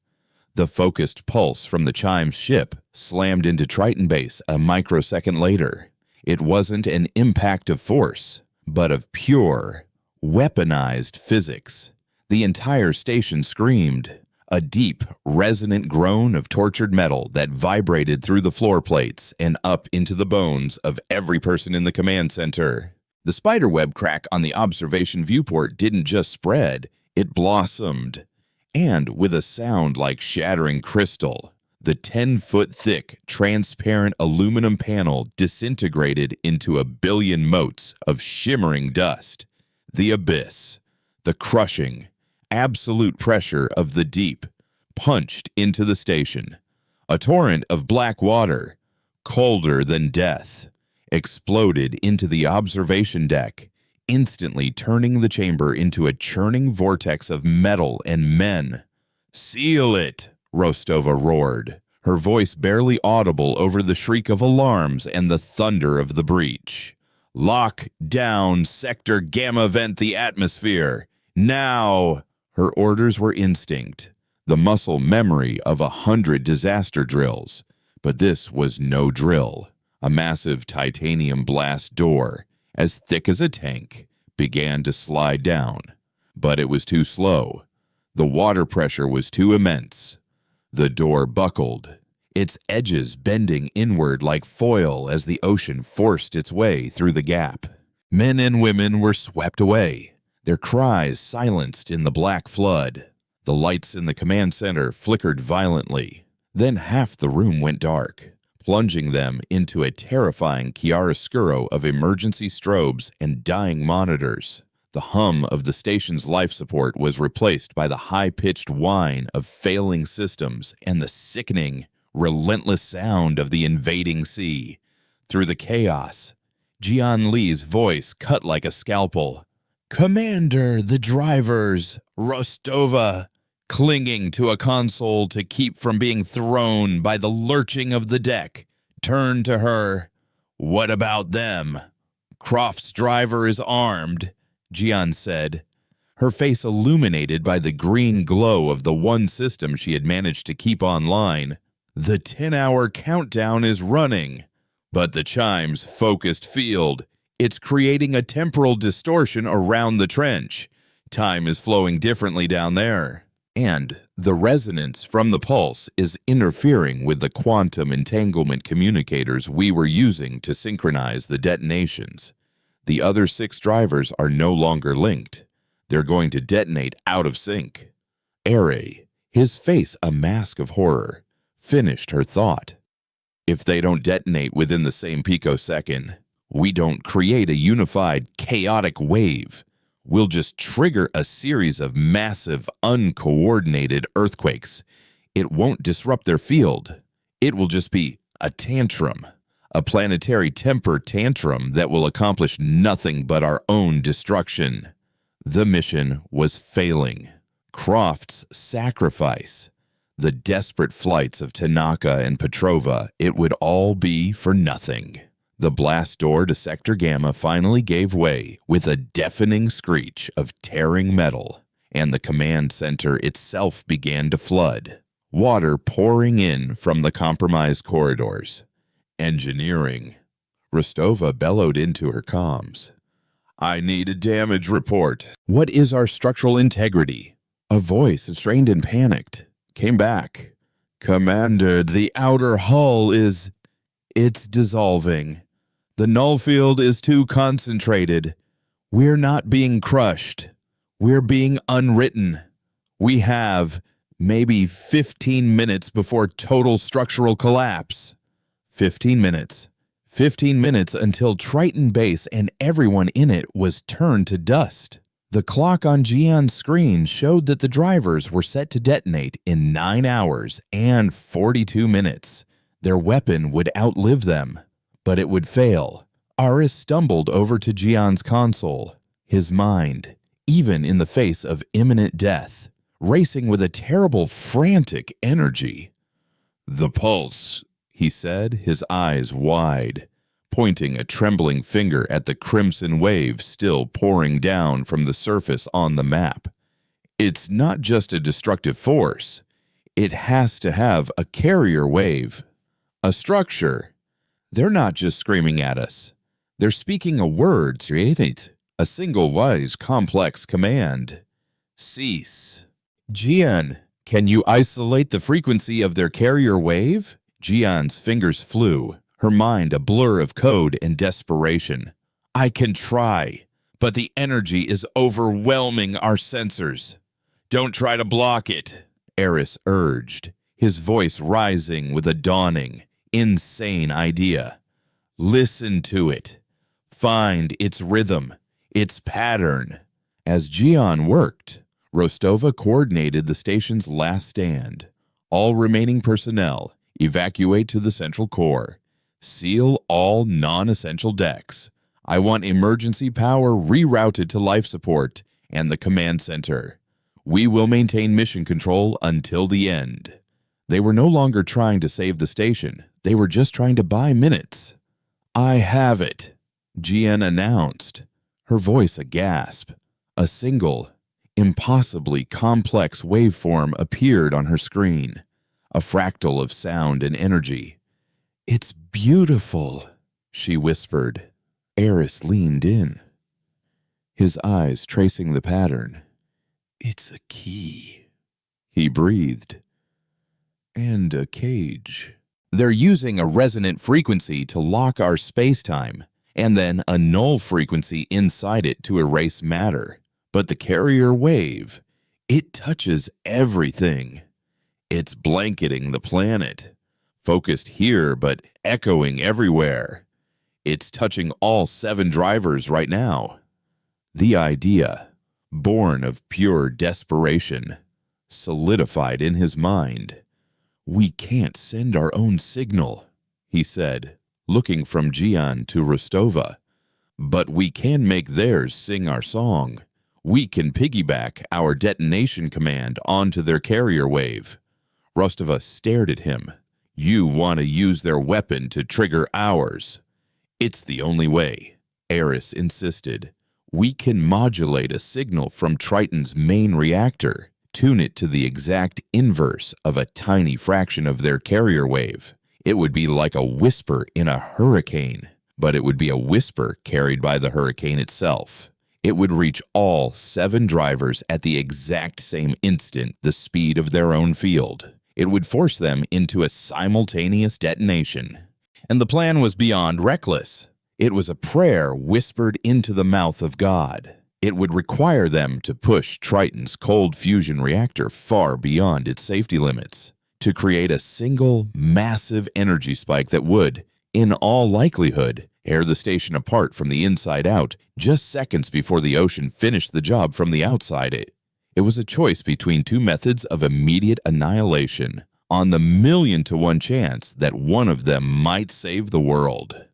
The focused pulse from the Chime's ship slammed into Triton Base a microsecond later. It wasn't an impact of force, but of pure, weaponized physics. The entire station screamed, a deep, resonant groan of tortured metal that vibrated through the floor plates and up into the bones of every person in the command center. The spiderweb crack on the observation viewport didn't just spread, it blossomed. And with a sound like shattering crystal, the 10-foot-thick, transparent aluminum panel disintegrated into a billion motes of shimmering dust. The abyss, the crushing, absolute pressure of the deep, punched into the station. A torrent of black water, colder than death, exploded into the observation deck, instantly turning the chamber into a churning vortex of metal and men. "Seal it!" Rostova roared, her voice barely audible over the shriek of alarms and the thunder of the breach. "Lock down Sector Gamma Vent the atmosphere! Now!" Her orders were instinct, the muscle memory of 100 disaster drills. But this was no drill. A massive titanium blast door, as thick as a tank, began to slide down. But it was too slow. The water pressure was too immense. The door buckled, its edges bending inward like foil as the ocean forced its way through the gap. Men and women were swept away, their cries silenced in the black flood. The lights in the command center flickered violently. Then half the room went dark, plunging them into a terrifying chiaroscuro of emergency strobes and dying monitors. The hum of the station's life support was replaced by the high-pitched whine of failing systems and the sickening, relentless sound of the invading sea. Through the chaos, Jian Li's voice cut like a scalpel. "Commander, the drivers, Rostova," clinging to a console to keep from being thrown by the lurching of the deck, turned to her. "What about them?" "Croft's driver is armed," Jian said, her face illuminated by the green glow of the one system she had managed to keep online. "The 10-hour countdown is running, but the Chime's focused field, it's creating a temporal distortion around the trench. Time is flowing differently down there. And the resonance from the pulse is interfering with the quantum entanglement communicators we were using to synchronize the detonations. The other 6 drivers are no longer linked. They're going to detonate out of sync." Ere, his face a mask of horror, finished her thought. "If they don't detonate within the same picosecond, we don't create a unified, chaotic wave. We'll just trigger a series of massive, uncoordinated earthquakes. It won't disrupt their field. It will just be a tantrum, a planetary temper tantrum that will accomplish nothing but our own destruction." The mission was failing. Croft's sacrifice, the desperate flights of Tanaka and Petrova, it would all be for nothing. The blast door to Sector Gamma finally gave way with a deafening screech of tearing metal, and the command center itself began to flood, water pouring in from the compromised corridors. "Engineering," Rostova bellowed into her comms. "I need a damage report." "What is our structural integrity?" A voice strained and panicked. came back. "Commander, the outer hull it's dissolving. The null field is too concentrated. We're not being crushed. We're being unwritten. We have maybe 15 minutes before total structural collapse." 15 minutes. 15 minutes until Triton Base and everyone in it was turned to dust. The clock on Jian's screen showed that the drivers were set to detonate in 9 hours and 42 minutes. Their weapon would outlive them, but it would fail. Aris stumbled over to Jian's console, his mind, even in the face of imminent death, racing with a terrible, frantic energy. "The pulse," he said, his eyes wide, pointing a trembling finger at the crimson wave still pouring down from the surface on the map. "It's not just a destructive force. It has to have a carrier wave, a structure. They're not just screaming at us. They're speaking a word, a single wise, complex command. Cease." "Jian, can you isolate the frequency of their carrier wave?" Jian's fingers flew, her mind a blur of code and desperation. "I can try, but the energy is overwhelming our sensors." "Don't try to block it," Eris urged, his voice rising with a dawning, insane idea. "Listen to it. Find its rhythm, its pattern." As Jian worked, Rostova coordinated the station's last stand. "All remaining personnel, evacuate to the central core. Seal all non-essential decks. I want emergency power rerouted to life support and the command center. We will maintain mission control until the end." They were no longer trying to save the station. They were just trying to buy minutes. "I have it," Jian announced, her voice a gasp. A single, impossibly complex waveform appeared on her screen, a fractal of sound and energy. "It's beautiful," she whispered. Eris leaned in, his eyes tracing the pattern. "It's a key," he breathed. "And a cage." "They're using a resonant frequency to lock our space-time, and then a null frequency inside it to erase matter. But the carrier wave, it touches everything. It's blanketing the planet, focused here but echoing everywhere. It's touching all 7 drivers right now." The idea, born of pure desperation, solidified in his mind. "We can't send our own signal," he said, looking from Jian to Rostova. "But we can make theirs sing our song. We can piggyback our detonation command onto their carrier wave." Rostova stared at him. "You want to use their weapon to trigger ours." "It's the only way," Eris insisted. "We can modulate a signal from Triton's main reactor, tune it to the exact inverse of a tiny fraction of their carrier wave. It would be like a whisper in a hurricane, but it would be a whisper carried by the hurricane itself. It would reach all 7 drivers at the exact same instant, the speed of their own field. It would force them into a simultaneous detonation. And the plan was beyond reckless. It was a prayer whispered into the mouth of God. It would require them to push Triton's cold fusion reactor far beyond its safety limits, to create a single, massive energy spike that would, in all likelihood, tear the station apart from the inside out just seconds before the ocean finished the job from the outside. It was a choice between 2 methods of immediate annihilation, on the 1,000,000-to-1 chance that one of them might save the world.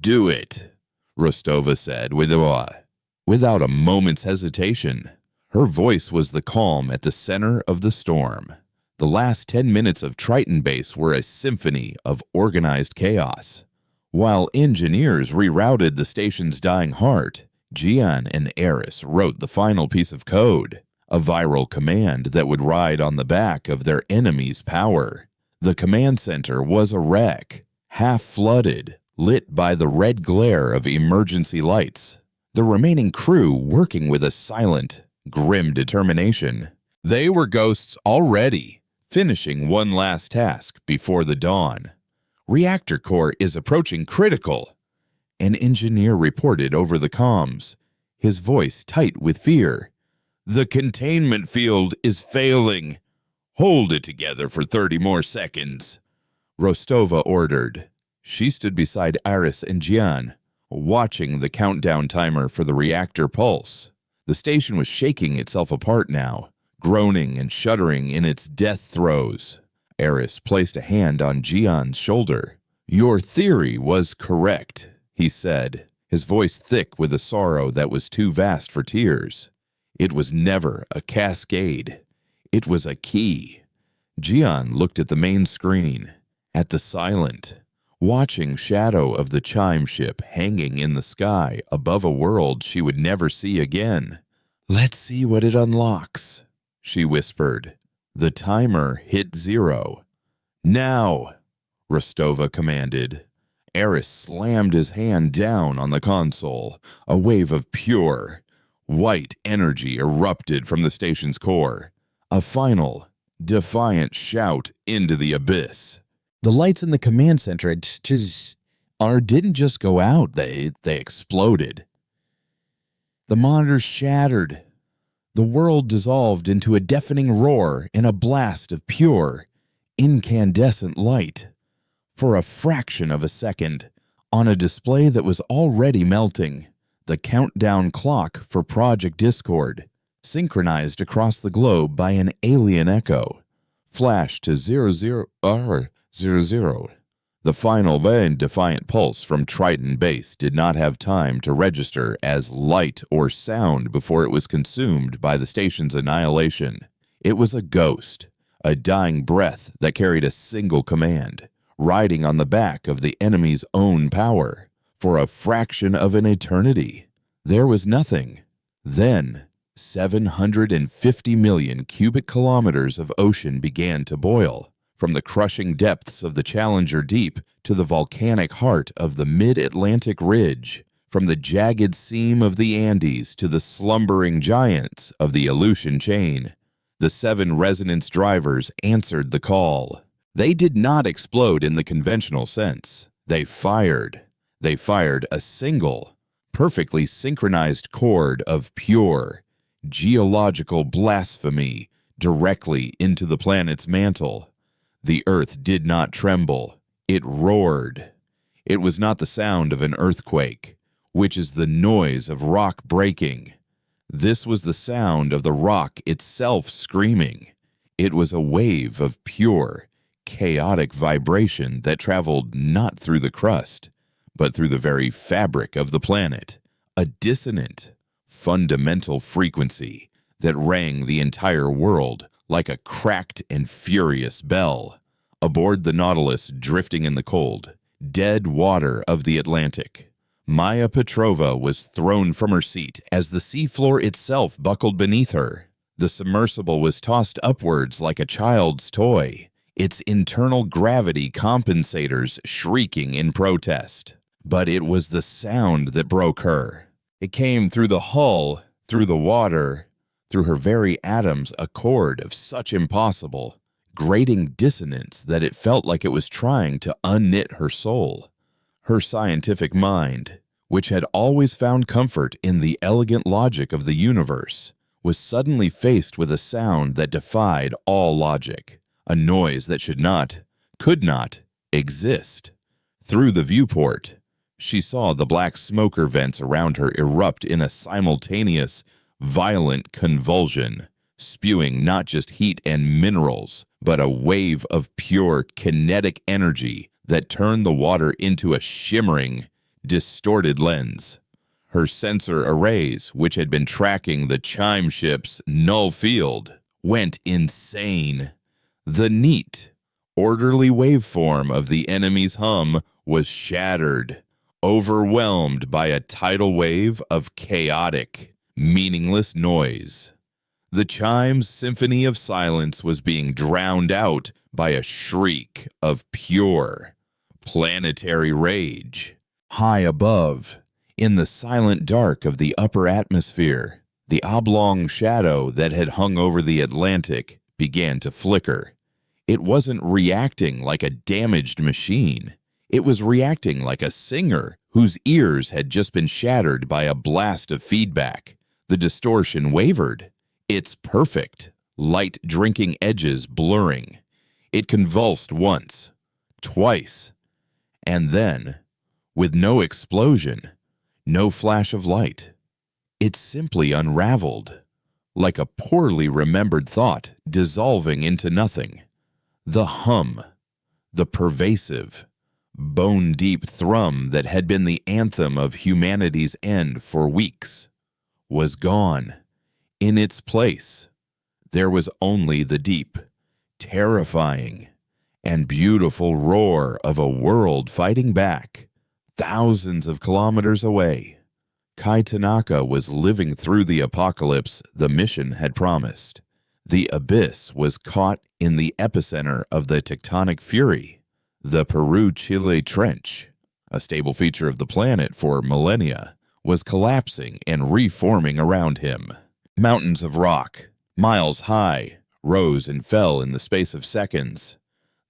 "Do it," Rostova said without a moment's hesitation. Her voice was the calm at the center of the storm. The last 10 minutes of Triton Base were a symphony of organized chaos. While engineers rerouted the station's dying heart, Jian and Eris wrote the final piece of code, a viral command that would ride on the back of their enemy's power. The command center was a wreck, half flooded, lit by the red glare of emergency lights. The remaining crew working with a silent, grim determination. They were ghosts already, finishing one last task before the dawn. Reactor core is approaching critical, an engineer reported over the comms, his voice tight with fear. The containment field is failing. Hold it together for 30 more seconds, Rostova ordered. She stood beside Iris and Jian, watching the countdown timer for the reactor pulse. The station was shaking itself apart now, groaning and shuddering in its death throes. Iris placed a hand on Jian's shoulder. Your theory was correct, he said, his voice thick with a sorrow that was too vast for tears. It was never a cascade. It was a key. Jian looked at the main screen, at the silent, watching shadow of the chime ship hanging in the sky above a world she would never see again. Let's see what it unlocks, she whispered. The timer hit 0. Now, Rostova commanded. Eris slammed his hand down on the console. A wave of pure, white energy erupted from the station's core. A final, defiant shout into the abyss. The lights in the command center didn't just go out, they exploded. The monitors shattered. The world dissolved into a deafening roar and a blast of pure, incandescent light. For a fraction of a second, on a display that was already melting, the countdown clock for Project Discord, synchronized across the globe by an alien echo, flashed to 00. The final and defiant pulse from Triton Base did not have time to register as light or sound before it was consumed by the station's annihilation. It was a ghost, a dying breath that carried a single command, riding on the back of the enemy's own power. For a fraction of an eternity, there was nothing. Then, 750 million cubic kilometers of ocean began to boil. From the crushing depths of the Challenger Deep to the volcanic heart of the mid-Atlantic Ridge, from the jagged seam of the Andes to the slumbering giants of the Aleutian Chain, the 7 resonance drivers answered the call. They did not explode in the conventional sense. They fired. They fired a single, perfectly synchronized chord of pure, geological blasphemy directly into the planet's mantle. The earth did not tremble. It roared. It was not the sound of an earthquake, which is the noise of rock breaking. This was the sound of the rock itself screaming. It was a wave of pure, chaotic vibration that traveled not through the crust, but through the very fabric of the planet. A dissonant, fundamental frequency that rang the entire world like a cracked and furious bell. Aboard the Nautilus drifting in the cold, dead water of the Atlantic, Maya Petrova was thrown from her seat as the seafloor itself buckled beneath her. The submersible was tossed upwards like a child's toy, its internal gravity compensators shrieking in protest. But it was the sound that broke her. It came through the hull, through the water, through her very atoms, a chord of such impossible, grating dissonance that it felt like it was trying to unknit her soul. Her scientific mind, which had always found comfort in the elegant logic of the universe, was suddenly faced with a sound that defied all logic, a noise that could not, exist. Through the viewport, she saw the black smoker vents around her erupt in a simultaneous, violent convulsion, spewing not just heat and minerals, but a wave of pure kinetic energy that turned the water into a shimmering, distorted lens. Her sensor arrays, which had been tracking the chime ship's null field, went insane. The neat, orderly waveform of the enemy's hum was shattered, overwhelmed by a tidal wave of chaotic, meaningless noise. The chime's symphony of silence was being drowned out by a shriek of pure, planetary rage. High above, in the silent dark of the upper atmosphere, the oblong shadow that had hung over the Atlantic began to flicker. It wasn't reacting like a damaged machine. It was reacting like a singer whose ears had just been shattered by a blast of feedback. The distortion wavered. It's perfect, light drinking edges blurring. It convulsed once, twice, and then, with no explosion, no flash of light, it simply unraveled, like a poorly remembered thought dissolving into nothing. The hum, the pervasive, bone-deep thrum that had been the anthem of humanity's end for weeks, was gone. In its place, there was only the deep, terrifying, and beautiful roar of a world fighting back, thousands of kilometers away. Kai Tanaka was living through the apocalypse the mission had promised. The abyss was caught in the epicenter of the tectonic fury. The Peru-Chile Trench, a stable feature of the planet for millennia, was collapsing and reforming around him. Mountains of rock, miles high, rose and fell in the space of seconds.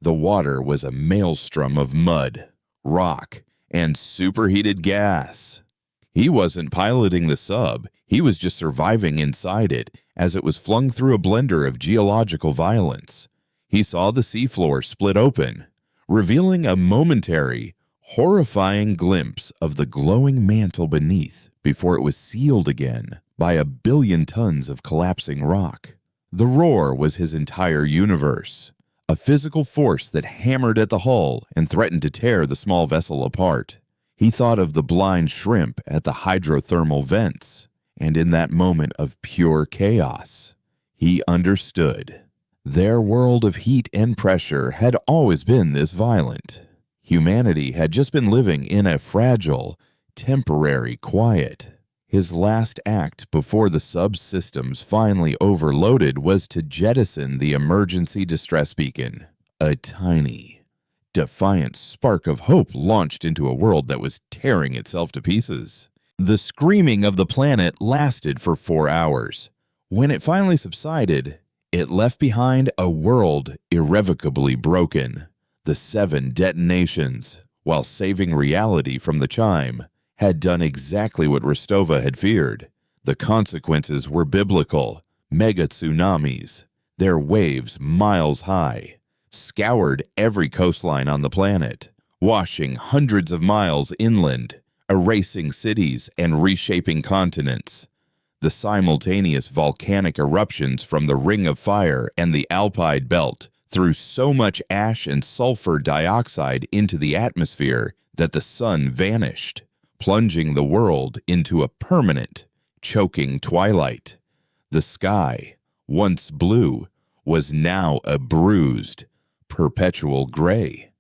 The water was a maelstrom of mud, rock, and superheated gas. He wasn't piloting the sub, he was just surviving inside it as it was flung through a blender of geological violence. He saw the seafloor split open, revealing a momentary, horrifying glimpse of the glowing mantle beneath before it was sealed again by 1 billion tons of collapsing rock. The roar was his entire universe, a physical force that hammered at the hull and threatened to tear the small vessel apart. He thought of the blind shrimp at the hydrothermal vents, and in that moment of pure chaos, he understood. Their world of heat and pressure had always been this violent. Humanity had just been living in a fragile, temporary quiet. His last act before the subsystems finally overloaded was to jettison the emergency distress beacon. A tiny, defiant spark of hope launched into a world that was tearing itself to pieces. The screaming of the planet lasted for 4 hours. When it finally subsided, it left behind a world irrevocably broken. The 7 detonations, while saving reality from the chime, had done exactly what Rostova had feared. The consequences were biblical. Mega tsunamis, their waves miles high, scoured every coastline on the planet, washing hundreds of miles inland, erasing cities and reshaping continents. The simultaneous volcanic eruptions from the Ring of Fire and the Alpide Belt threw so much ash and sulfur dioxide into the atmosphere that the sun vanished, plunging the world into a permanent, choking twilight. The sky, once blue, was now a bruised, perpetual gray.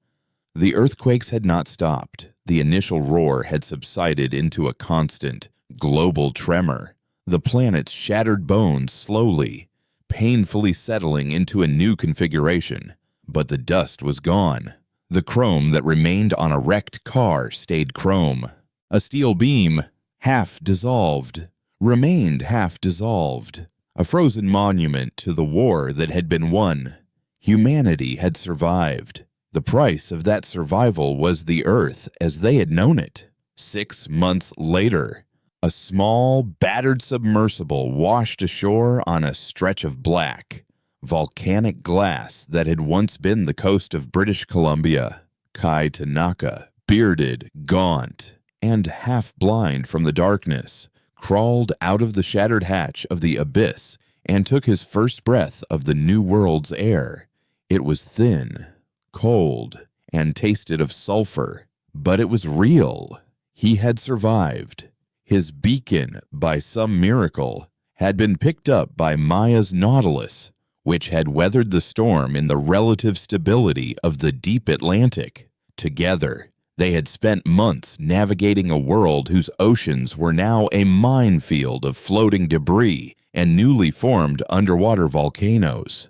The earthquakes had not stopped. The initial roar had subsided into a constant, global tremor. The planet's shattered bones slowly, painfully settling into a new configuration. But the dust was gone. The chrome that remained on a wrecked car stayed chrome. A steel beam, half dissolved, remained half dissolved. A frozen monument to the war that had been won. Humanity had survived. The price of that survival was the Earth as they had known it. 6 months later, a small, battered submersible washed ashore on a stretch of black, volcanic glass that had once been the coast of British Columbia. Kai Tanaka, bearded, gaunt, and half blind from the darkness, crawled out of the shattered hatch of the abyss and took his first breath of the new world's air. It was thin, cold, and tasted of sulfur, but it was real. He had survived. His beacon, by some miracle, had been picked up by Maya's Nautilus, which had weathered the storm in the relative stability of the deep Atlantic. Together, they had spent months navigating a world whose oceans were now a minefield of floating debris and newly formed underwater volcanoes.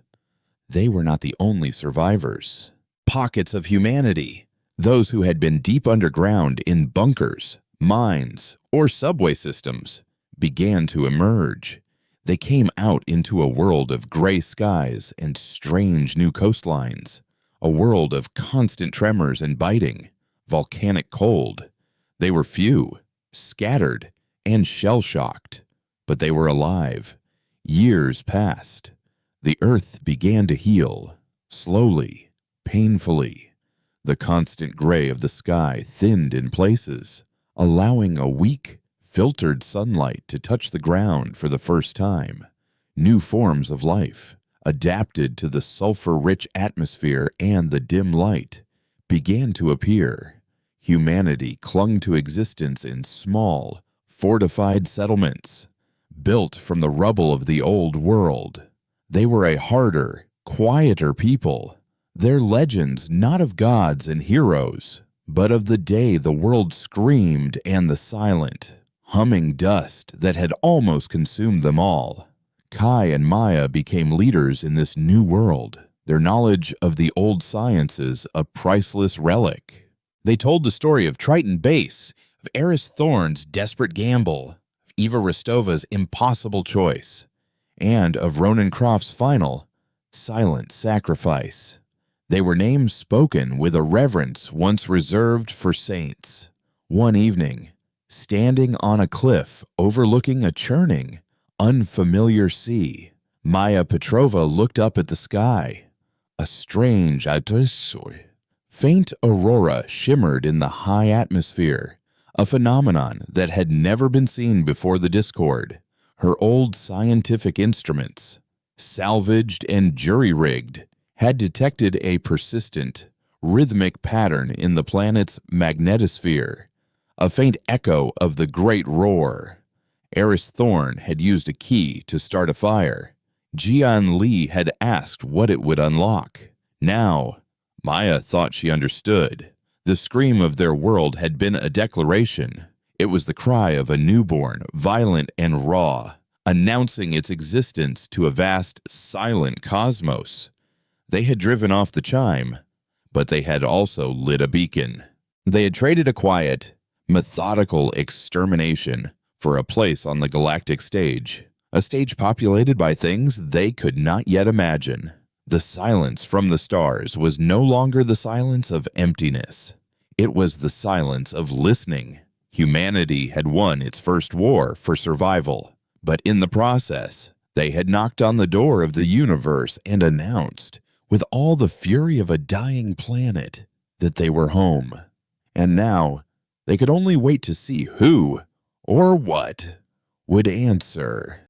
They were not the only survivors. Pockets of humanity, those who had been deep underground in bunkers, mines, or subway systems, began to emerge. They came out into a world of gray skies and strange new coastlines, a world of constant tremors and biting, volcanic cold. They were few, scattered, and shell-shocked, but they were alive. Years passed. The earth began to heal, slowly, painfully. The constant gray of the sky thinned in places, allowing a weak, filtered sunlight to touch the ground for the first time. New forms of life, adapted to the sulfur-rich atmosphere and the dim light, began to appear. Humanity clung to existence in small, fortified settlements, built from the rubble of the old world. They were a harder, quieter people. Their legends not of gods and heroes, but of the day the world screamed and the silent, humming dust that had almost consumed them all. Kai and Maya became leaders in this new world, their knowledge of the old sciences a priceless relic. They told the story of Triton Base, of Eris Thorne's desperate gamble, of Eva Rostova's impossible choice, and of Ronan Croft's final, silent sacrifice. They were names spoken with a reverence once reserved for saints. One evening, standing on a cliff overlooking a churning, unfamiliar sea, Maya Petrova looked up at the sky. A strange, faint aurora shimmered in the high atmosphere, a phenomenon that had never been seen before the Discord. Her old scientific instruments, salvaged and jury-rigged, had detected a persistent, rhythmic pattern in the planet's magnetosphere, a faint echo of the Great Roar. Eris Thorne had used a key to start a fire. Jian Li had asked what it would unlock. Now, Maya thought she understood. The scream of their world had been a declaration. It was the cry of a newborn, violent and raw, announcing its existence to a vast, silent cosmos. They had driven off the chime, but they had also lit a beacon. They had traded a quiet, methodical extermination for a place on the galactic stage, a stage populated by things they could not yet imagine. The silence from the stars was no longer the silence of emptiness. It was the silence of listening. Humanity had won its first war for survival, but in the process, they had knocked on the door of the universe and announced, with all the fury of a dying planet, that they were home. And now, they could only wait to see who, or what, would answer.